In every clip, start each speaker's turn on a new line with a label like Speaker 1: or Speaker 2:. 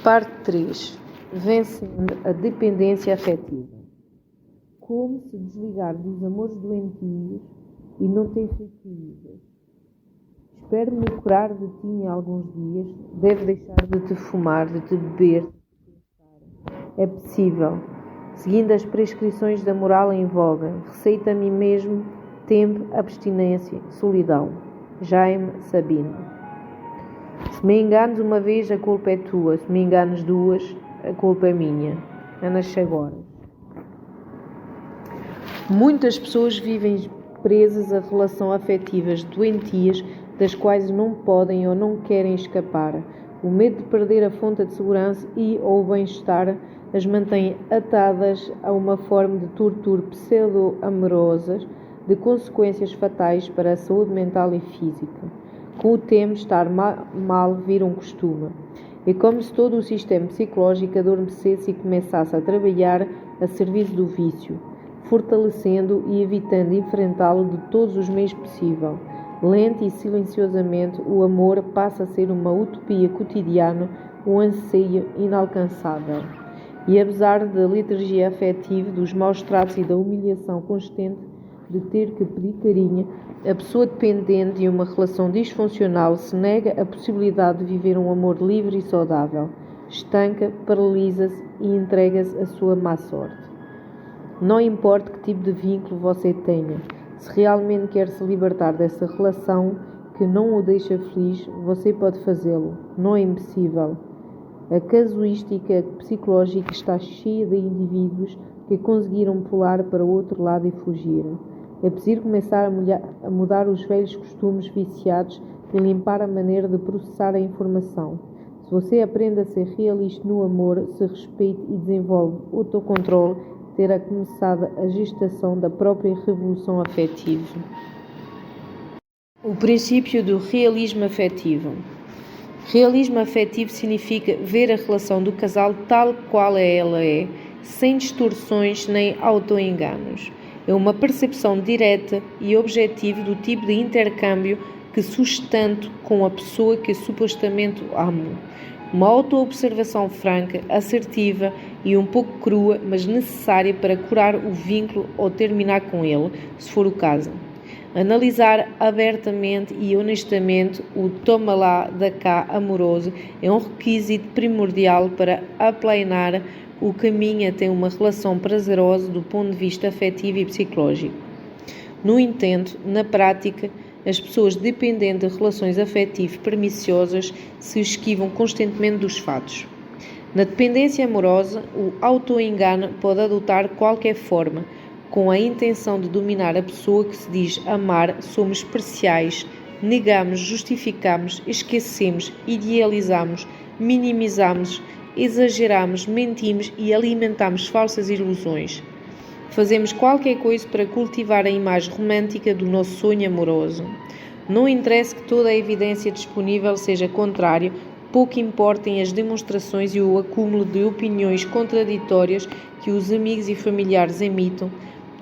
Speaker 1: Parte 3. Vencendo a dependência afetiva. Como se desligar dos amores doentios e não ter feitiços. Espero-me curar de ti em alguns dias. Deve deixar de te fumar, de te beber, de te pensar. É possível. Seguindo as prescrições da moral em voga, receita a mim mesmo tempo, abstinência, solidão. Jaime Sabino. Se me enganes uma vez, a culpa é tua. Se me enganes duas, a culpa é minha. Ana Chagoras. Muitas pessoas vivem presas a relações afetivas doentias das quais não podem ou não querem escapar. O medo de perder a fonte de segurança e ou bem-estar as mantém atadas a uma forma de tortura pseudo-amorosas de consequências fatais para a saúde mental e física. Com o tempo, estar mal vira um costume. É como se todo o sistema psicológico adormecesse e começasse a trabalhar a serviço do vício, fortalecendo e evitando enfrentá-lo de todos os meios possíveis. Lento e silenciosamente, o amor passa a ser uma utopia cotidiana, um anseio inalcançável. E apesar da liturgia afetiva, dos maus tratos e da humilhação constante de ter que pedir carinho, a pessoa dependente de uma relação disfuncional se nega a possibilidade de viver um amor livre e saudável, estanca, paralisa-se e entrega-se à sua má sorte. Não importa que tipo de vínculo você tenha, se realmente quer se libertar dessa relação que não o deixa feliz, você pode fazê-lo, não é impossível. A casuística psicológica está cheia de indivíduos que conseguiram pular para o outro lado e fugir. É preciso começar a mudar os velhos costumes viciados e limpar a maneira de processar a informação. Se você aprende a ser realista no amor, se respeite e desenvolve autocontrole, terá começado a gestação da própria revolução afetiva. O princípio do realismo afetivo. Realismo afetivo significa ver a relação do casal tal qual ela é, sem distorções nem autoenganos. É uma percepção direta e objetiva do tipo de intercâmbio que sustento com a pessoa que supostamente amo. Uma autoobservação franca, assertiva e um pouco crua, mas necessária para curar o vínculo ou terminar com ele, se for o caso. Analisar abertamente e honestamente o toma lá da cá amoroso é um requisito primordial para aplanar o caminho até uma relação prazerosa do ponto de vista afetivo e psicológico. No entanto, na prática, as pessoas dependentes de relações afetivas perniciosas se esquivam constantemente dos fatos. Na dependência amorosa, o autoengano pode adotar qualquer forma, com a intenção de dominar a pessoa que se diz amar. Somos parciais, negamos, justificamos, esquecemos, idealizamos, minimizamos, exageramos, mentimos e alimentamos falsas ilusões. Fazemos qualquer coisa para cultivar a imagem romântica do nosso sonho amoroso. Não interessa que toda a evidência disponível seja contrária, pouco importem as demonstrações e o acúmulo de opiniões contraditórias que os amigos e familiares emitam.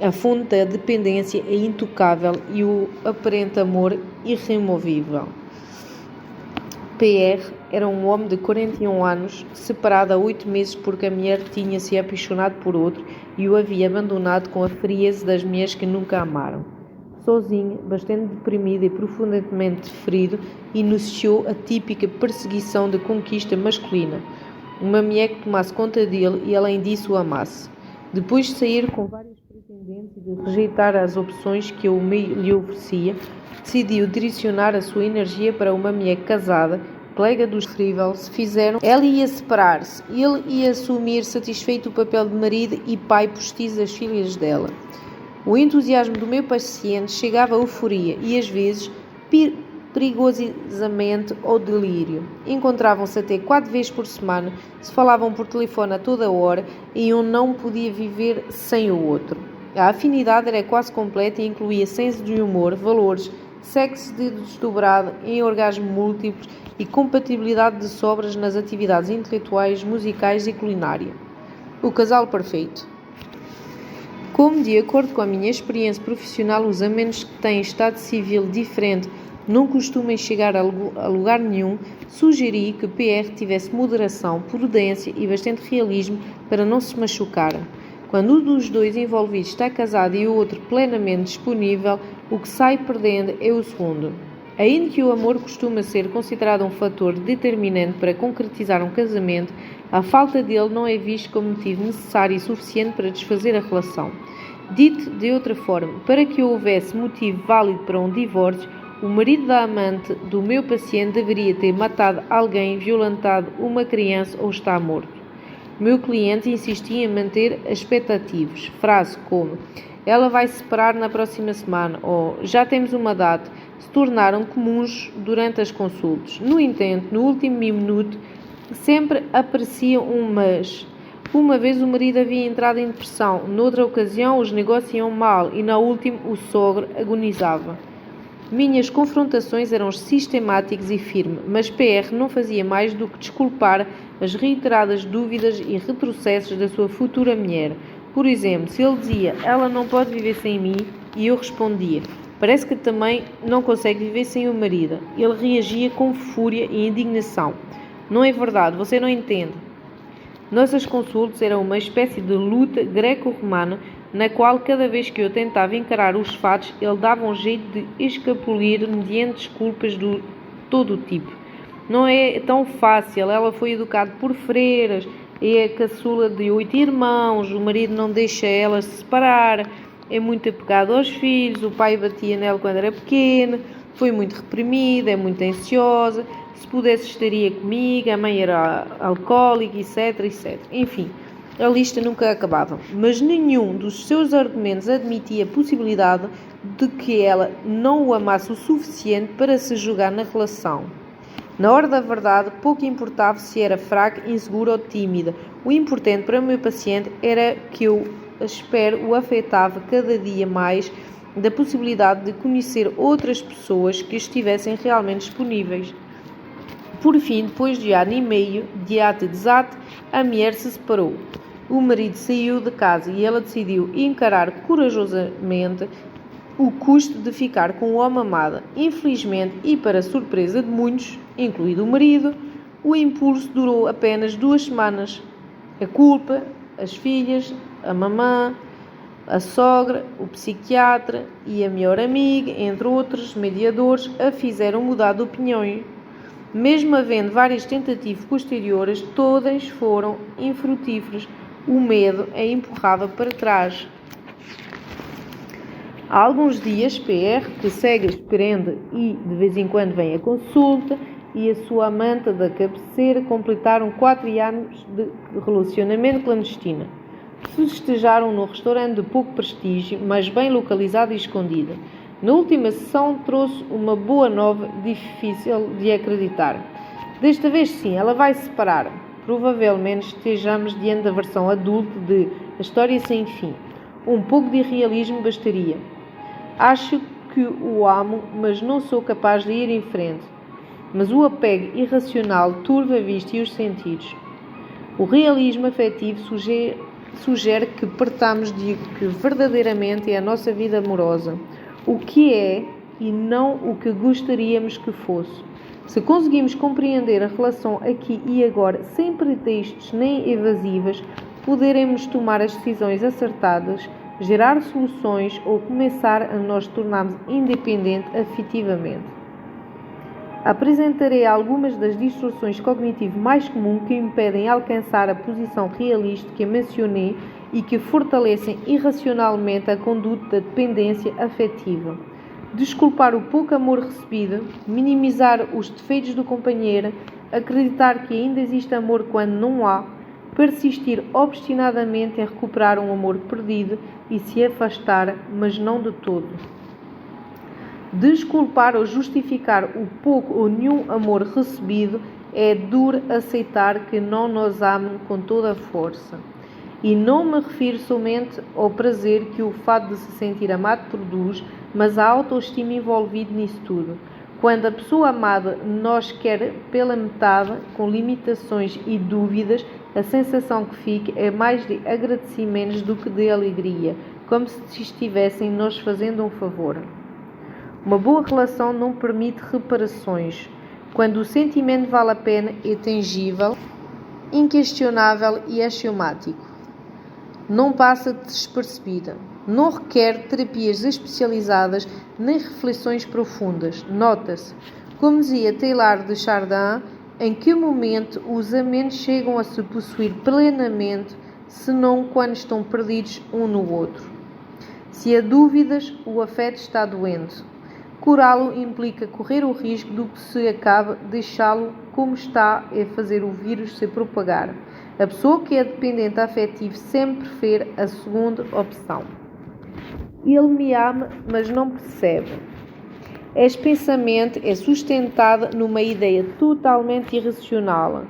Speaker 1: A fonte da dependência é intocável e o aparente amor irremovível. PR era um homem de 41 anos, separado há 8 meses porque a mulher tinha se apaixonado por outro e o havia abandonado com a frieza das mulheres que nunca amaram. Sozinho, bastante deprimido e profundamente ferido, iniciou a típica perseguição de conquista masculina. Uma mulher que tomasse conta dele e além disso o amasse. Depois de sair com vários pretendentes e de rejeitar as opções que o meio lhe oferecia, decidiu direcionar a sua energia para uma mulher casada, colega dos terrível. Se fizeram, ela ia separar-se, ele ia assumir satisfeito o papel de marido e pai postiço das filhas dela. O entusiasmo do meu paciente chegava à euforia e às vezes perigosamente ao delírio. Encontravam-se até 4 vezes por semana, se falavam por telefone a toda hora e um não podia viver sem o outro. A afinidade era quase completa e incluía senso de humor, valores, sexo desdobrado em orgasmos múltiplos e compatibilidade de sobras nas atividades intelectuais, musicais e culinária. O casal perfeito. Como, de acordo com a minha experiência profissional, os amenos que têm estado civil diferente não costumem chegar a lugar nenhum, sugeri que PR tivesse moderação, prudência e bastante realismo para não se machucar. Quando um dos dois envolvidos está casado e o outro plenamente disponível, o que sai perdendo é o segundo. Ainda que o amor costuma ser considerado um fator determinante para concretizar um casamento, a falta dele não é visto como motivo necessário e suficiente para desfazer a relação. Dito de outra forma, para que houvesse motivo válido para um divórcio, o marido da amante do meu paciente deveria ter matado alguém, violentado uma criança ou está morto. O meu cliente insistia em manter expectativas. Frases como: ela vai se separar na próxima semana ou já temos uma data, se tornaram comuns durante as consultas. No entanto, no último minuto, sempre aparecia um mas. Uma vez o marido havia entrado em depressão, noutra ocasião os negócios iam mal e na última o sogro agonizava. Minhas confrontações eram sistemáticas e firmes, mas PR não fazia mais do que desculpar as reiteradas dúvidas e retrocessos da sua futura mulher. Por exemplo, se ele dizia, ela não pode viver sem mim, e eu respondia, parece que também não consegue viver sem o marido. Ele reagia com fúria e indignação. Não é verdade, você não entende. Nossas consultas eram uma espécie de luta greco-romana, na qual cada vez que eu tentava encarar os fatos, ele dava um jeito de escapulir mediante desculpas de todo o tipo. Não é tão fácil, ela foi educada por freiras, é a caçula de 8 irmãos, o marido não deixa ela se separar, é muito apegado aos filhos, o pai batia nela quando era pequena, foi muito reprimida, é muito ansiosa, se pudesse estaria comigo, a mãe era alcoólica, etc, etc. Enfim, a lista nunca acabava, mas nenhum dos seus argumentos admitia a possibilidade de que ela não o amasse o suficiente para se julgar na relação. Na hora da verdade, pouco importava se era fraca, insegura ou tímida. O importante para o meu paciente era que eu o afetava cada dia mais da possibilidade de conhecer outras pessoas que estivessem realmente disponíveis. Por fim, depois de ano e meio de ato e desate, a mulher se separou. O marido saiu de casa e ela decidiu encarar corajosamente o custo de ficar com o homem amado. Infelizmente, e para surpresa de muitos, incluído o marido, o impulso durou apenas 2 semanas. A culpa, as filhas, a mamã, a sogra, o psiquiatra e a melhor amiga, entre outros mediadores, a fizeram mudar de opinião. Mesmo havendo várias tentativas posteriores, todas foram infrutíferas. O medo a empurrava para trás. Há alguns dias, PR, que segue esperando e de vez em quando vem à consulta, e a sua amante da cabeceira completaram 4 anos de relacionamento clandestino. Festejaram num restaurante de pouco prestígio, mas bem localizado e escondido. Na última sessão trouxe uma boa nova difícil de acreditar. Desta vez sim, ela vai se separar. Provavelmente estejamos diante da versão adulta de A História Sem Fim. Um pouco de realismo bastaria. Acho que o amo, mas não sou capaz de ir em frente. Mas o apego irracional turva a vista e os sentidos. O realismo afetivo sugere que partamos de que verdadeiramente é a nossa vida amorosa. O que é e não o que gostaríamos que fosse. Se conseguimos compreender a relação aqui e agora sem pretextos nem evasivas, poderemos tomar as decisões acertadas, gerar soluções ou começar a nos tornarmos independentes afetivamente. Apresentarei algumas das distorções cognitivas mais comuns que impedem alcançar a posição realista que mencionei e que fortalecem irracionalmente a conduta da dependência afetiva. Desculpar o pouco amor recebido, minimizar os defeitos do companheiro, acreditar que ainda existe amor quando não há, persistir obstinadamente em recuperar um amor perdido e se afastar, mas não de todo. Desculpar ou justificar o pouco ou nenhum amor recebido é duro aceitar que não nos amam com toda a força. E não me refiro somente ao prazer que o fato de se sentir amado produz, mas à autoestima envolvida nisso tudo. Quando a pessoa amada nos quer pela metade, com limitações e dúvidas, a sensação que fica é mais de agradecimentos do que de alegria, como se estivessem nos fazendo um favor. Uma boa relação não permite reparações. Quando o sentimento vale a pena, é tangível, inquestionável e axiomático. Não passa despercebida. Não requer terapias especializadas nem reflexões profundas. Nota-se, como dizia Teilhard de Chardin, em que momento os amentes chegam a se possuir plenamente, senão quando estão perdidos um no outro. Se há dúvidas, o afeto está doente. Curá-lo implica correr o risco do que se acaba deixá-lo como está a fazer o vírus se propagar. A pessoa que é dependente afetivo sempre prefere a segunda opção. Ele me ama, mas não percebe. Este pensamento é sustentado numa ideia totalmente irracional.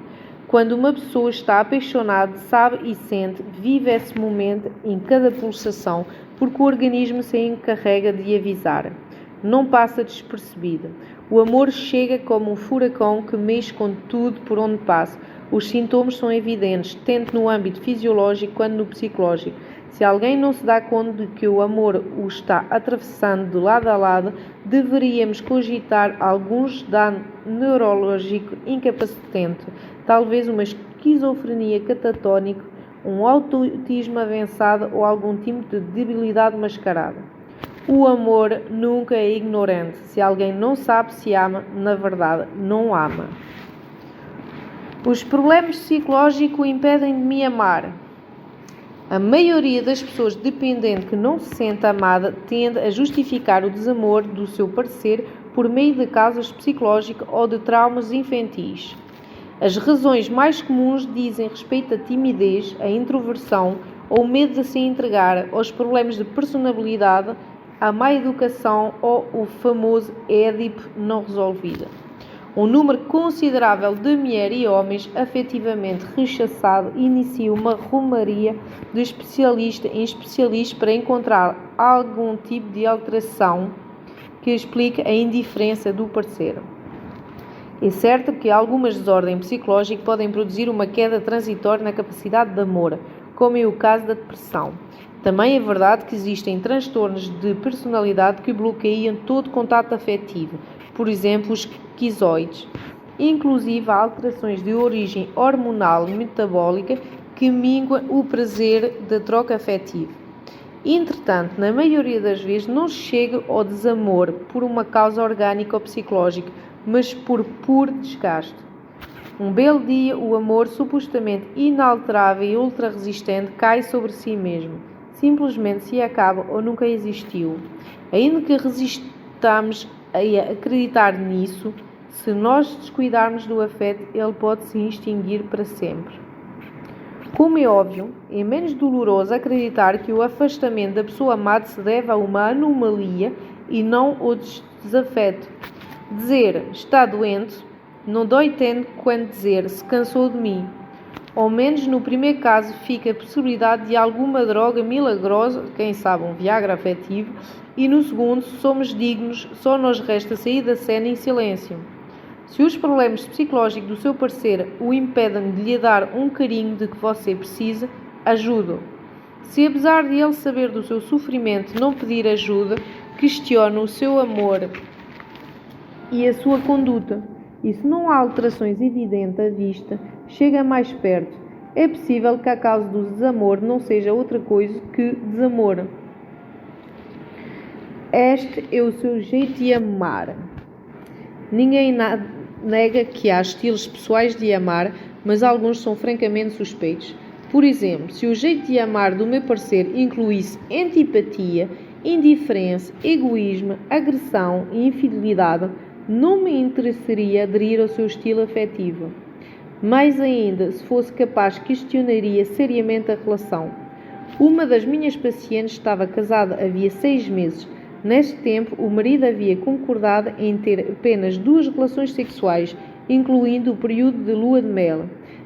Speaker 1: Quando uma pessoa está apaixonada, sabe e sente, vive esse momento em cada pulsação, porque o organismo se encarrega de avisar. Não passa despercebida. O amor chega como um furacão que mexe com tudo por onde passa. Os sintomas são evidentes, tanto no âmbito fisiológico quanto no psicológico. Se alguém não se dá conta de que o amor o está atravessando de lado a lado, deveríamos cogitar alguns dano neurológico incapacitante, talvez uma esquizofrenia catatónica, um autismo avançado ou algum tipo de debilidade mascarada. O amor nunca é ignorante. Se alguém não sabe se ama, na verdade, não ama. Os problemas psicológicos impedem de me amar. A maioria das pessoas dependentes que não se sente amada tende a justificar o desamor do seu parceiro por meio de causas psicológicas ou de traumas infantis. As razões mais comuns dizem respeito à timidez, à introversão ou medo de se entregar, aos problemas de personalidade, à má educação ou o famoso Édipo não resolvido. Um número considerável de mulheres e homens afetivamente rechaçados inicia uma romaria de especialista em especialista para encontrar algum tipo de alteração que explique a indiferença do parceiro. É certo que algumas desordens psicológicas podem produzir uma queda transitória na capacidade de amor, como é o caso da depressão. Também é verdade que existem transtornos de personalidade que bloqueiam todo contato afetivo, por exemplo, os esquizoides. Inclusive, há alterações de origem hormonal e metabólica que minguam o prazer da troca afetiva. Entretanto, na maioria das vezes não se chega ao desamor por uma causa orgânica ou psicológica, mas por puro desgaste. Um belo dia, o amor, supostamente inalterável e ultra-resistente, cai sobre si mesmo. Simplesmente se acaba ou nunca existiu. Ainda que resistamos a acreditar nisso, se nós descuidarmos do afeto, ele pode se extinguir para sempre. Como é óbvio, é menos doloroso acreditar que o afastamento da pessoa amada se deve a uma anomalia e não ao desafeto. Dizer está doente não dói tanto quanto dizer se cansou de mim. Ao menos no primeiro caso fica a possibilidade de alguma droga milagrosa, quem sabe um Viagra afetivo, e no segundo, se somos dignos, só nos resta sair da cena em silêncio. Se os problemas psicológicos do seu parceiro o impedem de lhe dar um carinho de que você precisa, ajude-o. Se apesar de ele saber do seu sofrimento não pedir ajuda, questione o seu amor e a sua conduta. E se não há alterações evidentes à vista, chega mais perto. É possível que a causa do desamor não seja outra coisa que desamor. Este é o seu jeito de amar. Ninguém nega que há estilos pessoais de amar, mas alguns são francamente suspeitos. Por exemplo, se o jeito de amar do meu parceiro incluísse antipatia, indiferença, egoísmo, agressão e infidelidade, não me interessaria aderir ao seu estilo afetivo. Mais ainda, se fosse capaz, questionaria seriamente a relação. Uma das minhas pacientes estava casada havia 6 meses. Neste tempo, o marido havia concordado em ter apenas 2 relações sexuais, incluindo o período de lua de mel.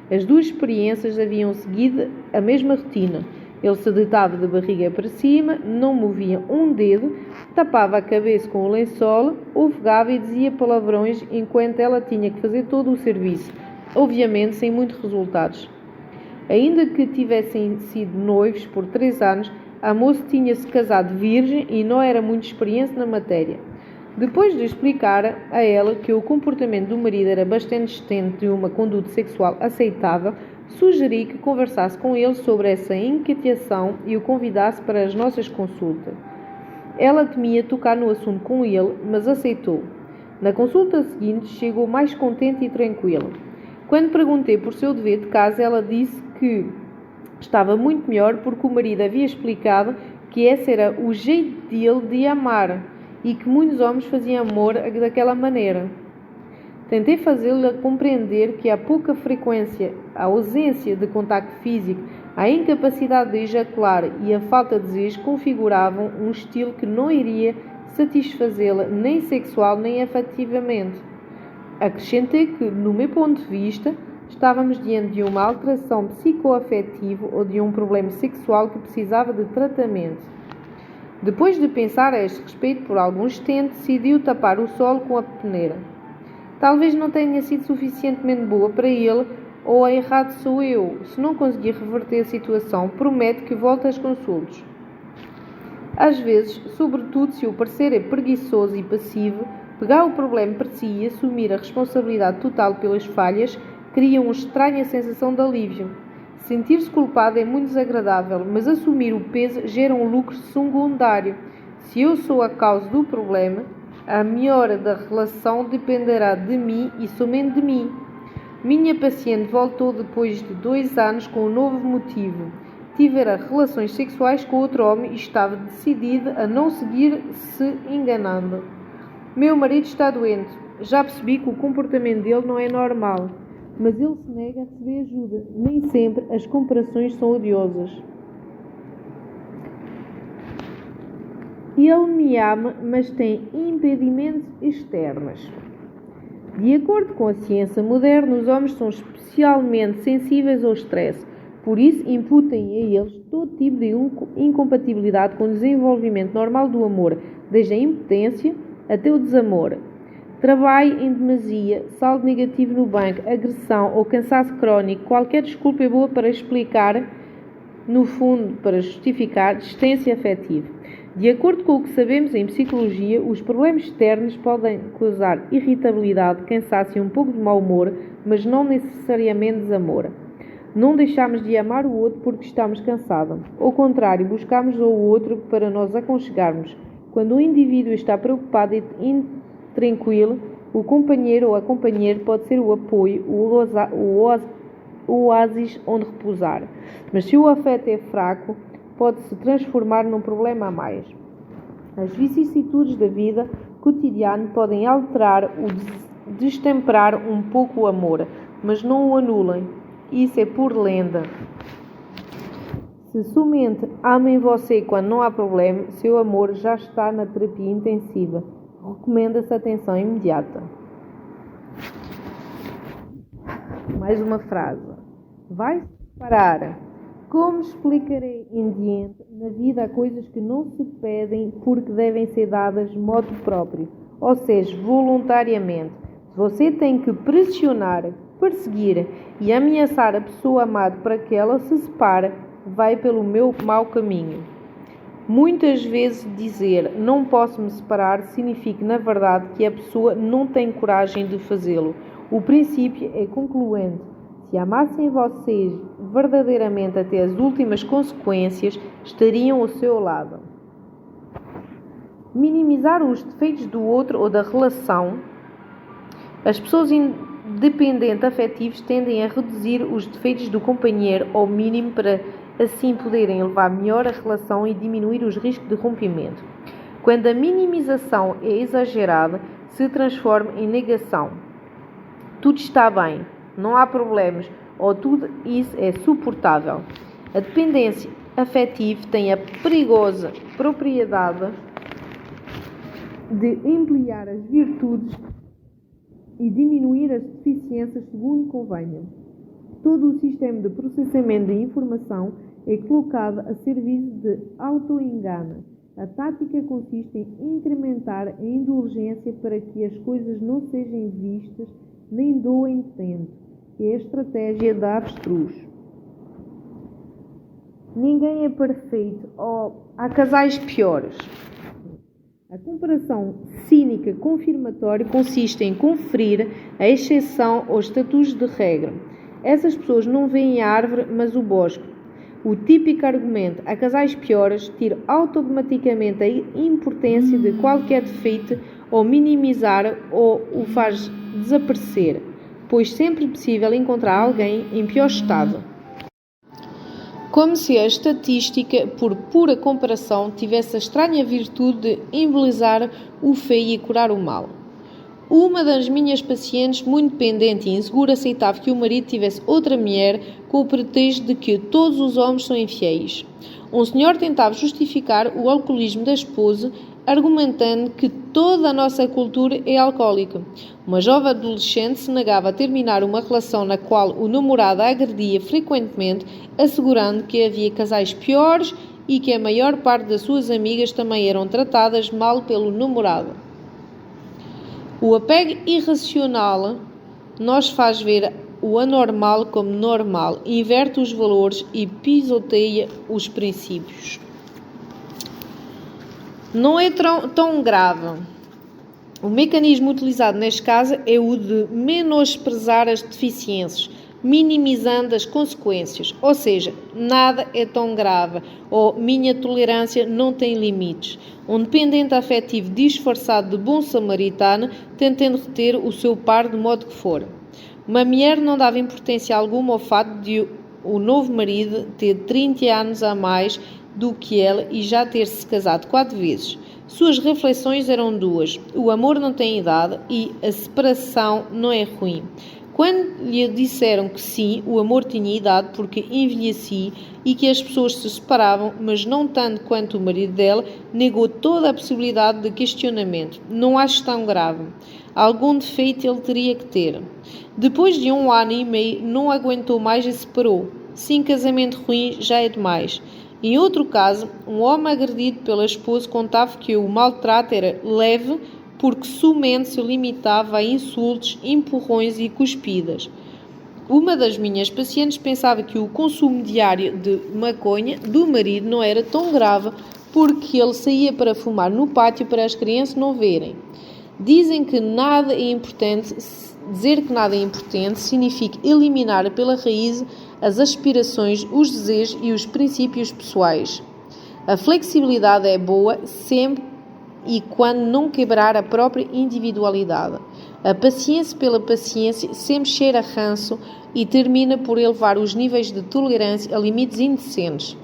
Speaker 1: As 2 experiências haviam seguido a mesma rotina. Ele se deitava de barriga para cima, não movia um dedo, tapava a cabeça com o lençol, ofegava e dizia palavrões enquanto ela tinha que fazer todo o serviço, obviamente sem muitos resultados. Ainda que tivessem sido noivos por 3 anos, a moça tinha-se casado virgem e não era muito experiente na matéria. Depois de explicar a ela que o comportamento do marido era bastante distante de uma conduta sexual aceitável, sugeri que conversasse com ele sobre essa inquietação e o convidasse para as nossas consultas. Ela temia tocar no assunto com ele, mas aceitou. Na consulta seguinte, chegou mais contente e tranquila. Quando perguntei por seu dever de casa, ela disse que estava muito melhor porque o marido havia explicado que esse era o jeito dele de amar e que muitos homens faziam amor daquela maneira. Tentei fazê-la compreender que a pouca frequência, a ausência de contacto físico, a incapacidade de ejacular e a falta de desejo configuravam um estilo que não iria satisfazê-la nem sexual nem afetivamente. Acrescentei que, no meu ponto de vista, estávamos diante de uma alteração psicoafetiva ou de um problema sexual que precisava de tratamento. Depois de pensar a este respeito por alguns tempos, decidiu tapar o solo com a peneira. Talvez não tenha sido suficientemente boa para ele, ou a errado sou eu. Se não conseguir reverter a situação, prometo que volto às consultas. Às vezes, sobretudo se o parecer é preguiçoso e passivo, pegar o problema para si e assumir a responsabilidade total pelas falhas cria uma estranha sensação de alívio. Sentir-se culpado é muito desagradável, mas assumir o peso gera um lucro secundário. Se eu sou a causa do problema, a melhora da relação dependerá de mim e somente de mim. Minha paciente voltou depois de 2 anos com um novo motivo. Tivera relações sexuais com outro homem e estava decidida a não seguir se enganando. Meu marido está doente. Já percebi que o comportamento dele não é normal, mas ele se nega a receber ajuda. Nem sempre as comparações são odiosas. Ele me ama, mas tem impedimentos externos. De acordo com a ciência moderna, os homens são especialmente sensíveis ao estresse. Por isso, imputem a eles todo tipo de incompatibilidade com o desenvolvimento normal do amor, desde a impotência até o desamor. Trabalho em demasia, saldo negativo no banco, agressão ou cansaço crónico, qualquer desculpa é boa para explicar, no fundo, para justificar distância afetiva. De acordo com o que sabemos em psicologia, os problemas externos podem causar irritabilidade, cansaço e um pouco de mau humor, mas não necessariamente desamor. Não deixamos de amar o outro porque estamos cansados. Ao contrário, buscamos o outro para nos aconchegarmos. Quando o indivíduo está preocupado e intranquilo, o companheiro ou a companheira pode ser o apoio, o oásis onde repousar. Mas se o afeto é fraco, pode se transformar num problema a mais. As vicissitudes da vida cotidiana podem alterar ou destemperar um pouco o amor, mas não o anulem. Isso é por lenda. Se somente amem você quando não há problema, seu amor já está na terapia intensiva. Recomenda-se atenção imediata. Mais uma frase. Vai-se parar. Como explicarei em diante, na vida há coisas que não se pedem porque devem ser dadas de modo próprio, ou seja, voluntariamente. Se você tem que pressionar, perseguir e ameaçar a pessoa amada para que ela se separe, vai pelo meu mau caminho. Muitas vezes dizer não posso me separar significa, na verdade, que a pessoa não tem coragem de fazê-lo. O princípio é concluente. Se amassem vocês verdadeiramente até as últimas consequências, estariam ao seu lado. Minimizar os defeitos do outro ou da relação. As pessoas independentes afetivas tendem a reduzir os defeitos do companheiro ao mínimo para assim poderem levar melhor a relação e diminuir os riscos de rompimento. Quando a minimização é exagerada, se transforma em negação. Tudo está bem. Não há problemas, ou tudo isso é suportável. A dependência afetiva tem a perigosa propriedade de ampliar as virtudes e diminuir as deficiências segundo convenha. Todo o sistema de processamento de informação é colocado a serviço de auto-engano. A tática consiste em incrementar a indulgência para que as coisas não sejam vistas nem doem tanto. É a estratégia da avestruz. Ninguém é perfeito, ou há casais piores. A comparação cínica confirmatória consiste em conferir a exceção aos estatutos de regra. Essas pessoas não veem a árvore, mas o bosque. O típico argumento a casais piores tira automaticamente a importância de qualquer defeito ou minimizar ou o faz desaparecer, pois sempre é possível encontrar alguém em pior estado. Como se a estatística, por pura comparação, tivesse a estranha virtude de embelezar o feio e curar o mal. Uma das minhas pacientes, muito dependente e insegura, aceitava que o marido tivesse outra mulher com o pretexto de que todos os homens são infiéis. Um senhor tentava justificar o alcoolismo da esposa, argumentando que toda a nossa cultura é alcoólica. Uma jovem adolescente se negava a terminar uma relação na qual o namorado a agredia frequentemente, assegurando que havia casais piores e que a maior parte das suas amigas também eram tratadas mal pelo namorado. O apego irracional nos faz ver o anormal como normal, inverte os valores e pisoteia os princípios. Não é tão grave. O mecanismo utilizado neste caso é o de menosprezar as deficiências, minimizando as consequências. Ou seja, nada é tão grave ou minha tolerância não tem limites. Um dependente afetivo disfarçado de bom samaritano, tentando reter o seu par de modo que for. Uma mulher não dava importância alguma ao fato de o novo marido ter 30 anos a mais do que ela e já ter-se casado 4 vezes. Suas reflexões eram duas: o amor não tem idade e a separação não é ruim. Quando lhe disseram que sim, o amor tinha idade porque envelhecia e que as pessoas se separavam, mas não tanto quanto o marido dela, negou toda a possibilidade de questionamento. Não acho tão grave. Algum defeito ele teria que ter. Depois de 1 ano e meio, não aguentou mais e se separou. Sim, casamento ruim já é demais. Em outro caso, um homem agredido pela esposa contava que o maltrato era leve porque somente se limitava a insultos, empurrões e cuspidas. Uma das minhas pacientes pensava que o consumo diário de maconha do marido não era tão grave porque ele saía para fumar no pátio para as crianças não verem. Dizem que nada é importante. Dizer que nada é importante significa eliminar pela raiz as aspirações, os desejos e os princípios pessoais. A flexibilidade é boa sempre e quando não quebrar a própria individualidade. A paciência pela paciência sempre cheira a ranço e termina por elevar os níveis de tolerância a limites indecentes.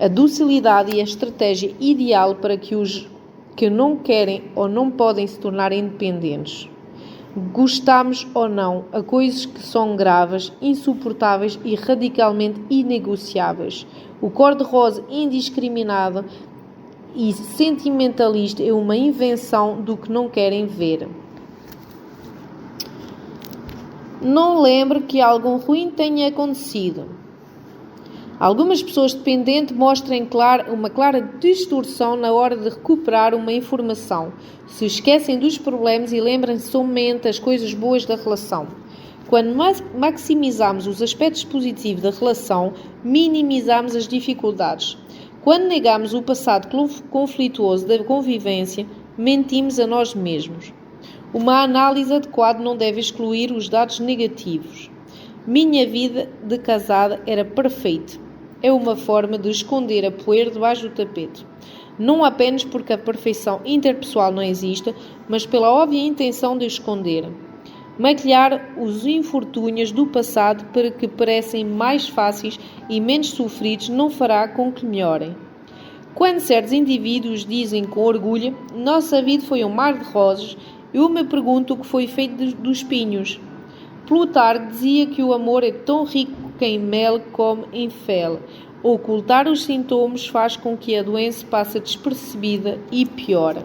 Speaker 1: A docilidade e a estratégia ideal para que os que não querem ou não podem se tornar independentes. Gostamos ou não a coisas que são graves, insuportáveis e radicalmente inegociáveis. O cor-de-rosa indiscriminado e sentimentalista é uma invenção do que não querem ver. Não lembro que algo ruim tenha acontecido. Algumas pessoas dependentes mostram uma clara distorção na hora de recuperar uma informação. Se esquecem dos problemas e lembram-se somente as coisas boas da relação. Quando maximizamos os aspectos positivos da relação, minimizamos as dificuldades. Quando negamos o passado conflituoso da convivência, mentimos a nós mesmos. Uma análise adequada não deve excluir os dados negativos. Minha vida de casada era perfeita. É uma forma de esconder a poeira debaixo do tapete. Não apenas porque a perfeição interpessoal não existe, mas pela óbvia intenção de esconder. Maquilhar os infortúnios do passado para que parecem mais fáceis e menos sofridos não fará com que melhorem. Quando certos indivíduos dizem com orgulho, nossa vida foi um mar de rosas, eu me pergunto o que foi feito dos espinhos. Plutarco dizia que o amor é tão rico que em mel como em fel. Ocultar os sintomas faz com que a doença passe despercebida e piora.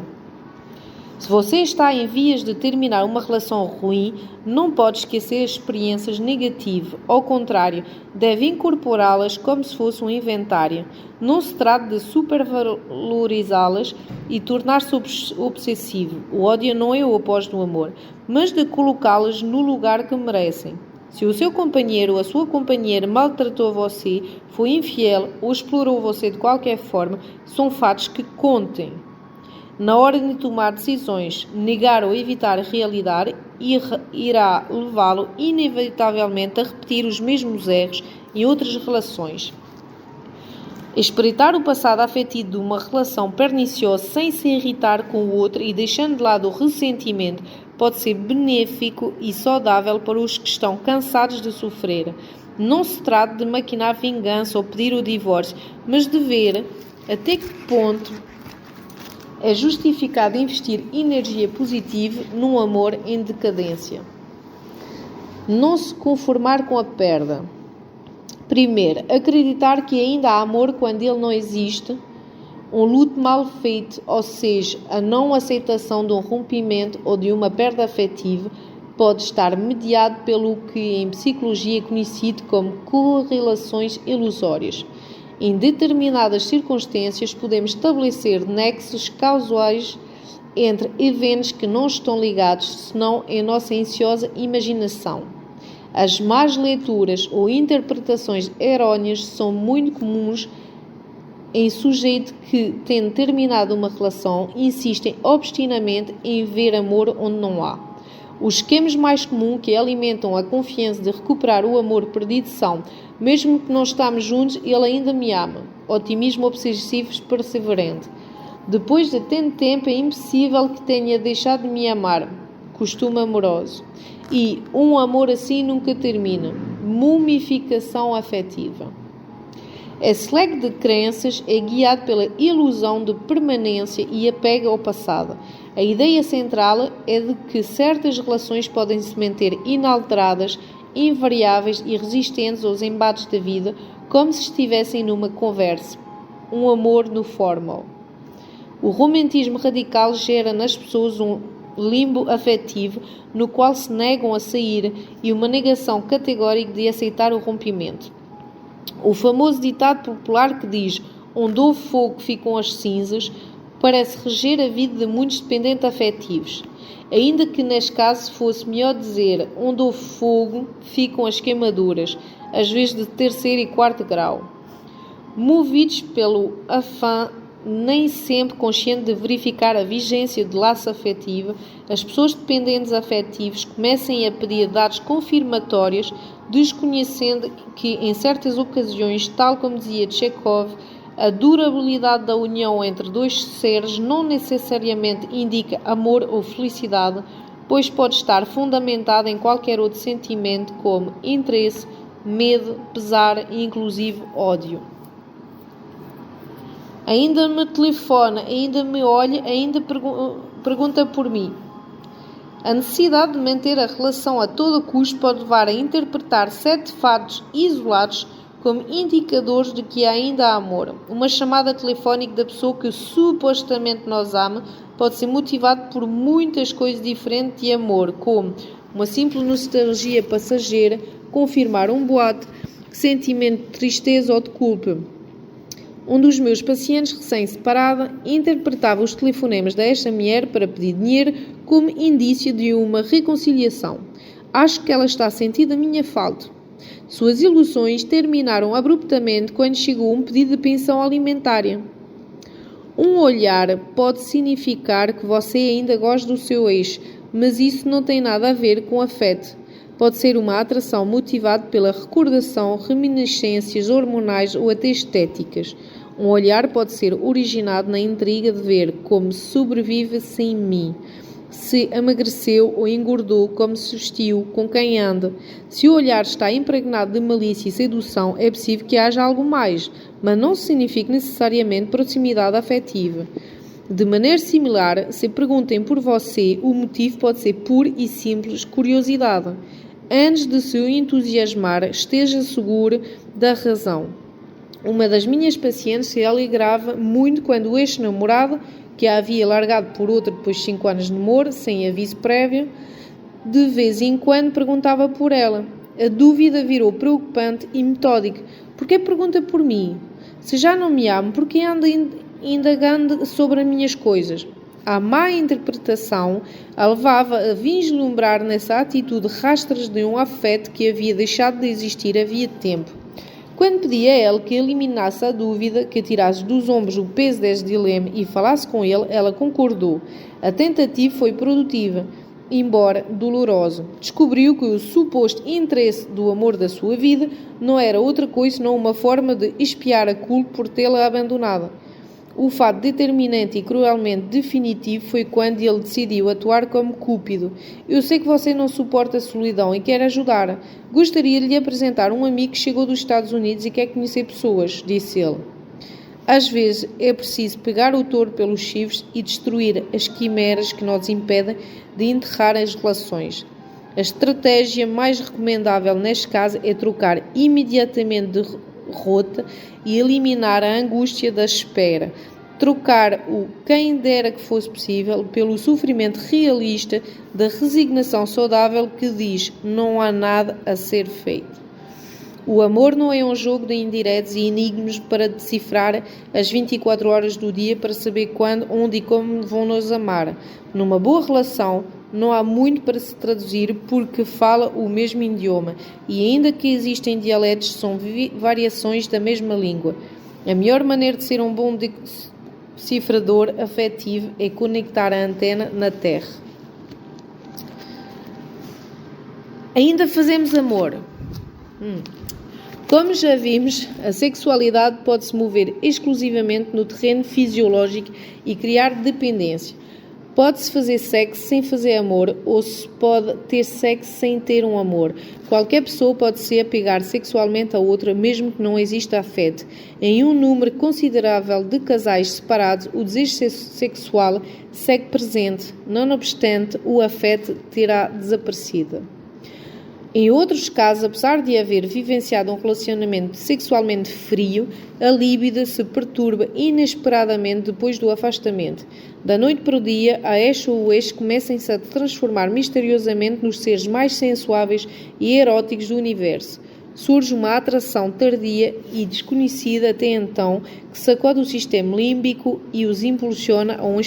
Speaker 1: Se você está em vias de terminar uma relação ruim, não pode esquecer as experiências negativas. Ao contrário, deve incorporá-las como se fosse um inventário. Não se trata de supervalorizá-las e tornar-se obsessivo. O ódio não é o oposto do amor, mas de colocá-las no lugar que merecem. Se o seu companheiro ou a sua companheira maltratou você, foi infiel ou explorou você de qualquer forma, são fatos que contem. Na hora de tomar decisões, negar ou evitar a realidade irá levá-lo inevitavelmente a repetir os mesmos erros em outras relações. Espreitar o passado afetivo de uma relação perniciosa sem se irritar com o outro e deixando de lado o ressentimento pode ser benéfico e saudável para os que estão cansados de sofrer. Não se trata de maquinar vingança ou pedir o divórcio, mas de ver até que ponto é justificado investir energia positiva num amor em decadência. Não se conformar com a perda. Primeiro, acreditar que ainda há amor quando ele não existe. Um luto mal feito, ou seja, a não aceitação de um rompimento ou de uma perda afetiva, pode estar mediado pelo que em psicologia é conhecido como correlações ilusórias. Em determinadas circunstâncias, podemos estabelecer nexos causais entre eventos que não estão ligados, senão em nossa ansiosa imaginação. As más leituras ou interpretações errôneas são muito comuns em sujeito que, tendo terminado uma relação, insistem obstinadamente em ver amor onde não há. Os esquemas mais comuns que alimentam a confiança de recuperar o amor perdido são: mesmo que não estamos juntos, ele ainda me ama. Otimismo obsessivo perseverante. Depois de tanto tempo, é impossível que tenha deixado de me amar. Costume amoroso. E um amor assim nunca termina. Mumificação afetiva. Esse leque de crenças é guiado pela ilusão de permanência e apego ao passado. A ideia central é de que certas relações podem se manter inalteradas, invariáveis e resistentes aos embates da vida, como se estivessem numa conversa. Um amor no formal. O romantismo radical gera nas pessoas um limbo afetivo no qual se negam a sair e uma negação categórica de aceitar o rompimento. O famoso ditado popular que diz: onde houve fogo ficam as cinzas, parece reger a vida de muitos dependentes afetivos. Ainda que neste caso fosse melhor dizer: onde houve fogo ficam as queimaduras, às vezes de terceiro e quarto grau. Movidos pelo afã nem sempre consciente de verificar a vigência de laço afetivo, as pessoas dependentes afetivos começam a pedir dados confirmatórios, desconhecendo que, em certas ocasiões, tal como dizia Chekhov, a durabilidade da união entre dois seres não necessariamente indica amor ou felicidade, pois pode estar fundamentada em qualquer outro sentimento como interesse, medo, pesar e inclusive ódio. Ainda me telefona, ainda me olha, ainda pergunta por mim. A necessidade de manter a relação a todo custo pode levar a interpretar certos fatos isolados como indicadores de que ainda há amor. Uma chamada telefónica da pessoa que supostamente nos ama pode ser motivada por muitas coisas diferentes de amor, como uma simples nostalgia passageira, confirmar um boato, sentimento de tristeza ou de culpa. Um dos meus pacientes recém-separada interpretava os telefonemas desta mulher para pedir dinheiro como indício de uma reconciliação. Acho que ela está a sentir da minha falta. Suas ilusões terminaram abruptamente quando chegou um pedido de pensão alimentária. Um olhar pode significar que você ainda gosta do seu ex, mas isso não tem nada a ver com afeto. Pode ser uma atração motivada pela recordação, reminiscências hormonais ou até estéticas. Um olhar pode ser originado na intriga de ver como sobrevive sem mim, se emagreceu ou engordou, como se vestiu, com quem anda. Se o olhar está impregnado de malícia e sedução, é possível que haja algo mais, mas não significa necessariamente proximidade afetiva. De maneira similar, se perguntem por você, o motivo pode ser pura e simples curiosidade. Antes de se entusiasmar, esteja seguro da razão. Uma das minhas pacientes se alegrava muito quando o ex-namorado, que a havia largado por outro depois de 5 anos de namoro, sem aviso prévio, de vez em quando perguntava por ela. A dúvida virou preocupante e metódica. Por que pergunta por mim? Se já não me amo, por que anda indagando sobre as minhas coisas? A má interpretação a levava a vislumbrar nessa atitude rastros de um afeto que havia deixado de existir havia tempo. Quando pedi a ela que eliminasse a dúvida, que tirasse dos ombros o peso deste dilema e falasse com ele, ela concordou. A tentativa foi produtiva, embora dolorosa. Descobriu que o suposto interesse do amor da sua vida não era outra coisa senão uma forma de expiar a culpa por tê-la abandonada. O fato determinante e cruelmente definitivo foi quando ele decidiu atuar como Cúpido. Eu sei que você não suporta a solidão e quer ajudar. Gostaria de lhe apresentar um amigo que chegou dos Estados Unidos e quer conhecer pessoas, disse ele. Às vezes é preciso pegar o touro pelos chifres e destruir as quimeras que nos impedem de enterrar as relações. A estratégia mais recomendável neste caso é trocar imediatamente de rota e eliminar a angústia da espera. Trocar o quem dera que fosse possível pelo sofrimento realista da resignação saudável que diz não há nada a ser feito. O amor não é um jogo de indiretos e enigmas para decifrar as 24 horas do dia para saber quando, onde e como vão nos amar. Numa boa relação, não há muito para se traduzir porque fala o mesmo idioma e ainda que existem dialetos, são variações da mesma língua. A melhor maneira de ser um bom decifrador afetivo é conectar a antena na Terra. Ainda fazemos amor. Como já vimos, a sexualidade pode-se mover exclusivamente no terreno fisiológico e criar dependência. Pode-se fazer sexo sem fazer amor ou se pode ter sexo sem ter um amor. Qualquer pessoa pode se apegar sexualmente a outra, mesmo que não exista afeto. Em um número considerável de casais separados, o desejo sexual segue presente, não obstante o afeto terá desaparecido. Em outros casos, apesar de haver vivenciado um relacionamento sexualmente frio, a libido se perturba inesperadamente depois do afastamento. Da noite para o dia, a ex ou o ex começam-se a transformar misteriosamente nos seres mais sensuáveis e eróticos do universo. Surge uma atração tardia e desconhecida até então que sacode o sistema límbico e os impulsiona a um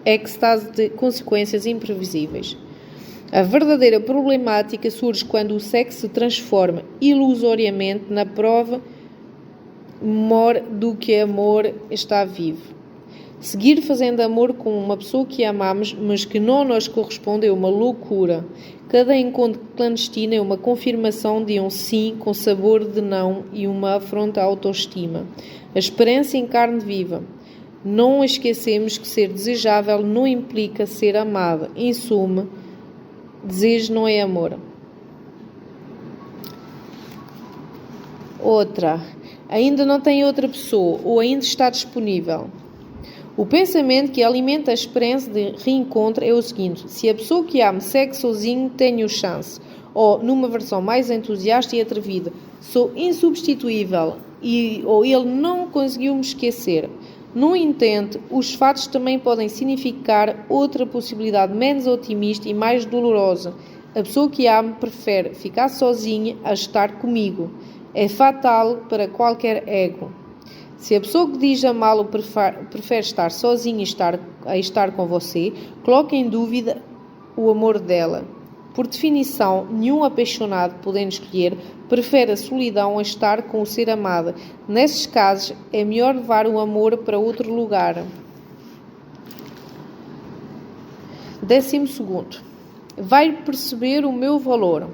Speaker 1: êxtase de consequências imprevisíveis. A verdadeira problemática surge quando o sexo se transforma ilusoriamente na prova maior do que amor está vivo. Seguir fazendo amor com uma pessoa que amamos, mas que não nos corresponde, é uma loucura. Cada encontro clandestino é uma confirmação de um sim com sabor de não e uma afronta à autoestima. A esperança em carne viva. Não esquecemos que ser desejável não implica ser amado. Em suma, desejo não é amor. Outra. Ainda não tem outra pessoa ou ainda está disponível. O pensamento que alimenta a esperança de reencontro é o seguinte: se a pessoa que amo segue sozinho, tenho chance. Ou, numa versão mais entusiasta e atrevida, sou insubstituível ou ele não conseguiu me esquecer. No entanto, os fatos também podem significar outra possibilidade menos otimista e mais dolorosa. A pessoa que amo prefere ficar sozinha a estar comigo. É fatal para qualquer ego. Se a pessoa que diz amá-lo prefere estar sozinha e estar com você, coloque em dúvida o amor dela. Por definição, nenhum apaixonado, podendo escolher, prefere a solidão a estar com o ser amado. Nesses casos, é melhor levar o amor para outro lugar. 12. Vai perceber o meu valor.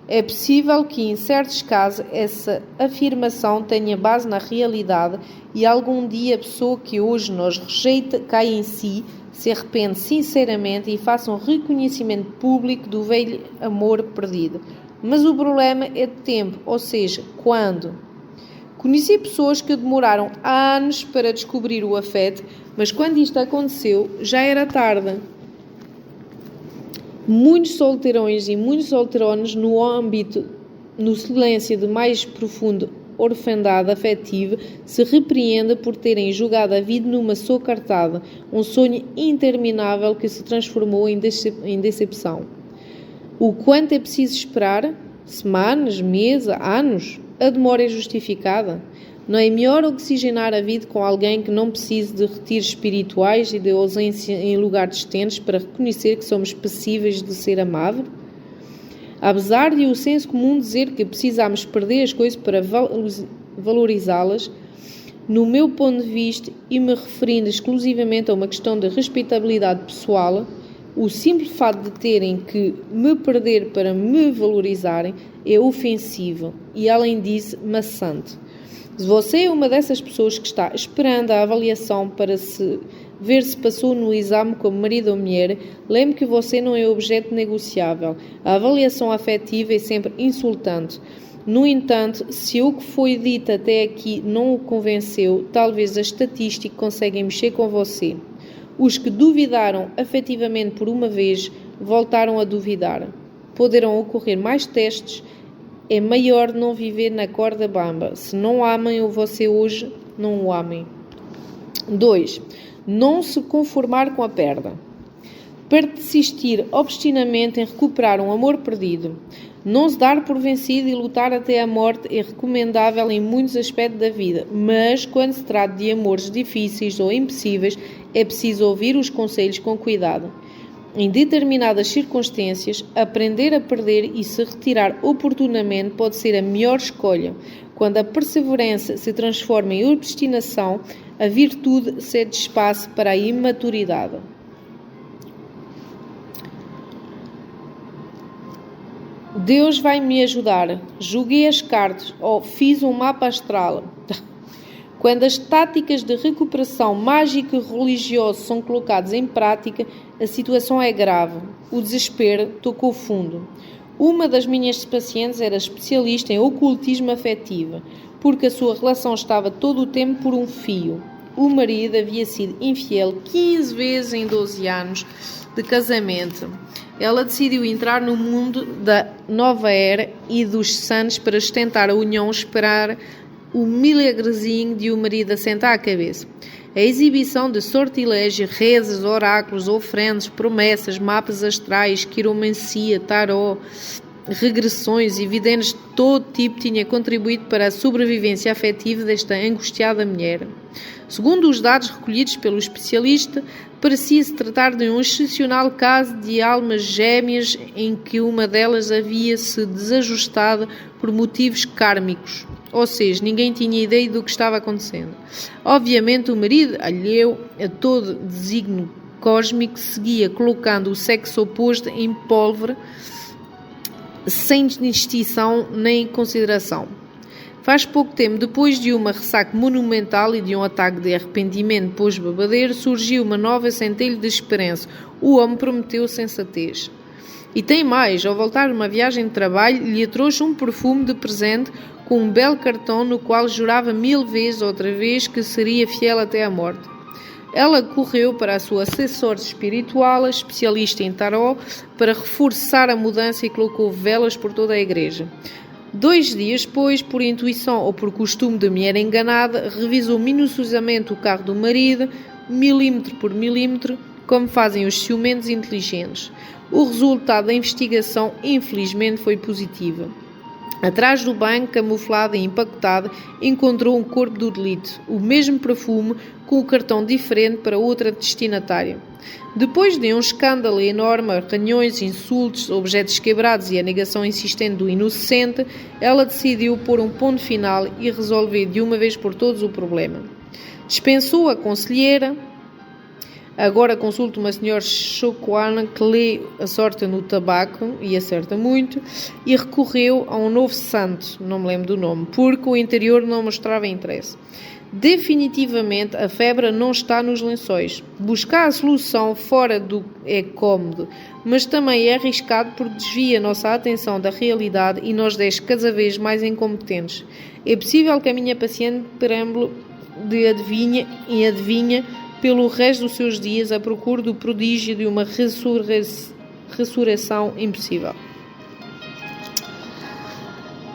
Speaker 1: É possível que, em certos casos, essa afirmação tenha base na realidade e algum dia a pessoa que hoje nos rejeita cai em si, se arrepende sinceramente e faça um reconhecimento público do velho amor perdido. Mas o problema é de tempo, ou seja, quando? Conheci pessoas que demoraram anos para descobrir o afeto, mas quando isto aconteceu, já era tarde. Muitos solteirões e muitos solteirones no silêncio de mais profundo orfandade afetiva, se repreendem por terem jogado a vida numa só cartada, um sonho interminável que se transformou em decepção. O quanto é preciso esperar? Semanas, meses, anos? A demora é justificada? Não é melhor oxigenar a vida com alguém que não precise de retiros espirituais e de ausência em lugares distantes para reconhecer que somos passíveis de ser amável? Apesar de o senso comum dizer que precisamos perder as coisas para valorizá-las, no meu ponto de vista, e me referindo exclusivamente a uma questão de respeitabilidade pessoal, o simples fato de terem que me perder para me valorizarem é ofensivo e, além disso, maçante. Se você é uma dessas pessoas que está esperando a avaliação para ver se passou no exame como marido ou mulher, lembre que você não é objeto negociável. A avaliação afetiva é sempre insultante. No entanto, se o que foi dito até aqui não o convenceu, talvez a estatística consiga mexer com você. Os que duvidaram afetivamente por uma vez, voltaram a duvidar. Poderão ocorrer mais testes. É maior não viver na corda bamba. Se não amem você hoje, não o amem. 2. Não se conformar com a perda. Persistir obstinamente em recuperar um amor perdido. Não se dar por vencido e lutar até a morte é recomendável em muitos aspectos da vida, mas quando se trata de amores difíceis ou impossíveis, é preciso ouvir os conselhos com cuidado. Em determinadas circunstâncias, aprender a perder e se retirar oportunamente pode ser a melhor escolha. Quando a perseverança se transforma em obstinação, a virtude cede espaço para a imaturidade. Deus vai me ajudar. Joguei as cartas ou fiz um mapa astral. Quando as táticas de recuperação mágica e religiosa são colocadas em prática, a situação é grave. O desespero tocou fundo. Uma das minhas pacientes era especialista em ocultismo afetivo, porque a sua relação estava todo o tempo por um fio. O marido havia sido infiel 15 vezes em 12 anos de casamento. Ela decidiu entrar no mundo da nova era e dos santos para sustentar a união, esperar o milagrezinho de o marido assentar a cabeça. A exibição de sortilégios, rezas, oráculos, ofrendas, promessas, mapas astrais, quiromancia, taró, regressões e videntes de todo tipo tinha contribuído para a sobrevivência afetiva desta angustiada mulher. Segundo os dados recolhidos pelo especialista, parecia-se tratar de um excepcional caso de almas gêmeas em que uma delas havia se desajustado por motivos kármicos. Ou seja, ninguém tinha ideia do que estava acontecendo. Obviamente, o marido, alheio a todo desígnio cósmico, seguia colocando o sexo oposto em pólvora, sem distinção nem consideração. Faz pouco tempo, depois de uma ressaca monumental e de um ataque de arrependimento pós-babadeiro, surgiu uma nova centelha de esperança. O homem prometeu sensatez. E tem mais, ao voltar de uma viagem de trabalho, lhe trouxe um perfume de presente com um belo cartão no qual jurava 1000 vezes outra vez que seria fiel até a morte. Ela correu para a sua assessora espiritual, especialista em taró, para reforçar a mudança e colocou velas por toda a igreja. 2 dias depois, por intuição ou por costume de mulher enganada, revisou minuciosamente o carro do marido, milímetro por milímetro, como fazem os ciumentos inteligentes. O resultado da investigação, infelizmente, foi positivo. Atrás do banco, camuflado e empacotado, encontrou um corpo do delito, o mesmo perfume, com o cartão diferente para outra destinatária. Depois de um escândalo enorme, arranhões, insultos, objetos quebrados e a negação insistente do inocente, ela decidiu pôr um ponto final e resolver de uma vez por todas o problema. Dispensou a conselheira. Agora consulta uma senhora chocoana que lê a sorte no tabaco e acerta muito, e recorreu a um novo santo, não me lembro do nome, porque o interior não mostrava interesse. Definitivamente a febre não está nos lençóis. Buscar a solução fora do é cômodo, mas também é arriscado porque desvia a nossa atenção da realidade e nos deixa cada vez mais incompetentes. É possível que a minha paciente perambule de adivinha em adivinha pelo resto dos seus dias à procura do prodígio de uma ressurreição impossível.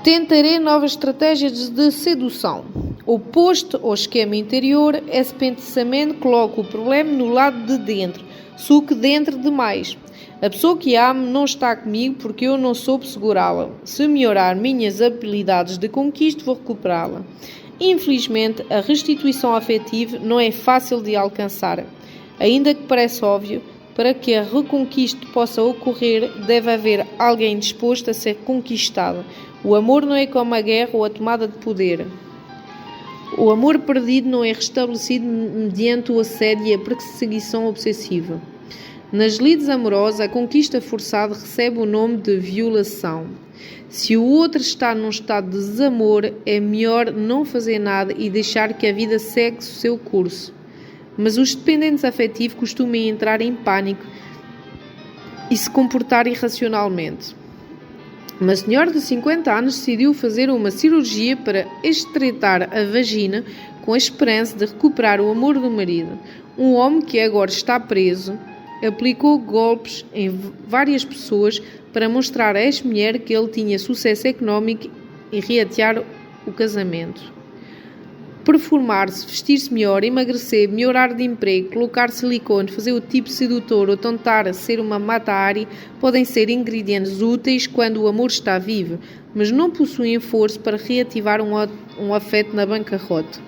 Speaker 1: Tentarei novas estratégias de sedução. Oposto ao esquema interior, esse pensamento coloca o problema no lado de dentro, suque dentro demais. A pessoa que amo não está comigo porque eu não soube segurá-la. Se melhorar minhas habilidades de conquista, vou recuperá-la. Infelizmente, a restituição afetiva não é fácil de alcançar. Ainda que pareça óbvio, Para que a reconquista possa ocorrer, deve haver alguém disposto a ser conquistado. O amor não é como a guerra ou a tomada de poder. O amor perdido não é restabelecido mediante o assédio e a perseguição obsessiva. Nas lides amorosas, a conquista forçada recebe o nome de violação. Se o outro está num estado de desamor, é melhor não fazer nada e deixar que a vida segue o seu curso. Mas os dependentes afetivos costumam entrar em pânico e se comportar irracionalmente. Uma senhora de 50 anos decidiu fazer uma cirurgia para estreitar a vagina com a esperança de recuperar o amor do marido. Um homem que agora está preso aplicou golpes em várias pessoas para mostrar à ex-mulher que ele tinha sucesso económico e reatear o casamento. Performar-se, vestir-se melhor, emagrecer, melhorar de emprego, colocar silicone, fazer o tipo sedutor ou tentar ser uma mata-hari podem ser ingredientes úteis quando o amor está vivo, mas não possuem força para reativar um afeto na bancarrota.